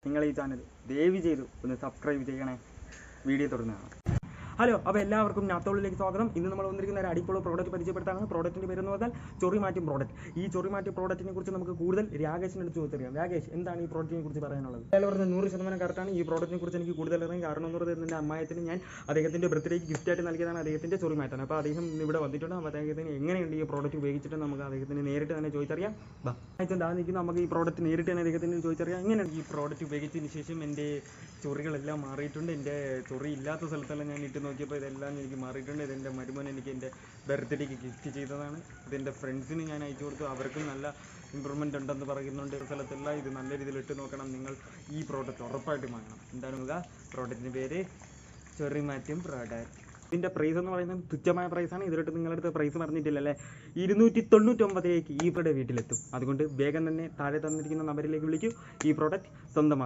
നിങ്ങൾ ഈ ചാനൽ ദയവ് ചെയ്ത് ഒന്ന് സബ്സ്ക്രൈബ് ചെയ്യണേ. വീഡിയോ തുടങ്ങുന്നതാണ്. ഹലോ, അപ്പോൾ എല്ലാവർക്കും നാത്തോളിലേക്ക് സ്വാഗതം. ഇന്ന് നമ്മൾ വന്നിരിക്കുന്ന ഒരു അടിപൊളി പ്രോഡക്റ്റ് പരിചയപ്പെടുത്താണ്. പ്രോഡക്റ്റിൻ്റെ പേര് എന്ന് പറഞ്ഞാൽ ചൊറിമാറ്റും പ്രോഡക്റ്റ്. ഈ ചൊറിമാറ്റും പ്രോഡക്റ്റിനെ കുറിച്ച് നമുക്ക് കൂടുതൽ രാകേഷിനോട് ചോദിച്ചറിയാം. രാകേഷ്, എന്താണ് ഈ പ്രോഡക്റ്റിനെ കുറിച്ച് പറയാനുള്ളത്? എല്ലാവരും 100% കറക്റ്റാണ്. ഈ പ്രോഡക്റ്റിനെ കുറിച്ച് എനിക്ക് കൂടുതൽ അറിയാം. കാരണം എന്ന് പറയുന്നത് എൻ്റെ അമ്മായത്തിന് ഞാൻ അദ്ദേഹത്തിൻ്റെ ബർത്ത്ഡേക്ക് ഗിഫ്റ്റായിട്ട് നൽകിയതാണ് അദ്ദേഹത്തിൻ്റെ ചൊറിമാറ്റാണ്. അപ്പോൾ അദ്ദേഹം ഇവിടെ വന്നിട്ടുണ്ട്. അപ്പോൾ അദ്ദേഹത്തിന് എങ്ങനെയുണ്ട് ഈ പ്രോഡക്റ്റ് ഉപയോഗിച്ചിട്ട് നമുക്ക് അദ്ദേഹത്തിന് നേരിട്ട് തന്നെ ചോദിച്ചറിയാം. നമുക്ക് ഈ പ്രോഡക്റ്റ് നേരിട്ട് തന്നെ അദ്ദേഹത്തിന് ചോദിച്ചറിയാം. എങ്ങനെയാണ് ഈ പ്രോഡക്റ്റ് ഉപയോഗിച്ചതിന് ശേഷം എൻ്റെ ചൊറികളെല്ലാം മാറിയിട്ടുണ്ട്. എൻ്റെ ചൊറി ഇല്ലാത്ത സ്ഥലത്തെല്ലാം ഞാൻ ഇട്ട് നോക്കിയപ്പോൾ ഇതെല്ലാം എനിക്ക് മാറിയിട്ടുണ്ട്. ഇതെൻ്റെ മരുമോൻ എനിക്ക് എൻ്റെ ബർത്ത്ഡേക്ക് ഗിഫ്റ്റ് ചെയ്തതാണ്. ഇതെൻ്റെ ഫ്രണ്ട്സിന് ഞാൻ അയച്ചു കൊടുത്തു. അവർക്കും നല്ല ഇമ്പ്രൂവ്മെൻ്റ് ഉണ്ടെന്ന് പറയുന്നുണ്ട്. സ്ഥലത്തെല്ലാം ഇത് നല്ല രീതിയിൽ ഇട്ട് നോക്കണം. നിങ്ങൾ ഈ പ്രോഡക്റ്റ് ഉറപ്പായിട്ടും വാങ്ങണം. എന്താണ് പ്രോഡക്റ്റിൻ്റെ പേര്? ചൊറിമാറ്റും പ്രോഡക്റ്റ്. ഇതിൻ്റെ പ്രൈസ് എന്ന് പറയുന്നത് തുച്ഛമായ പ്രൈസാണ്. ഇതിലോട്ട് നിങ്ങളടുത്ത് പ്രൈസ് പറഞ്ഞിട്ടില്ലല്ലേ? 299 ഈ പ്രോഡക്റ്റ് വീട്ടിലെത്തും. അതുകൊണ്ട് വേഗം തന്നെ താഴെ തന്നിരിക്കുന്ന നമ്പറിലേക്ക് വിളിക്കൂ. ഈ പ്രോഡക്റ്റ് സ്വന്തമാക്കും.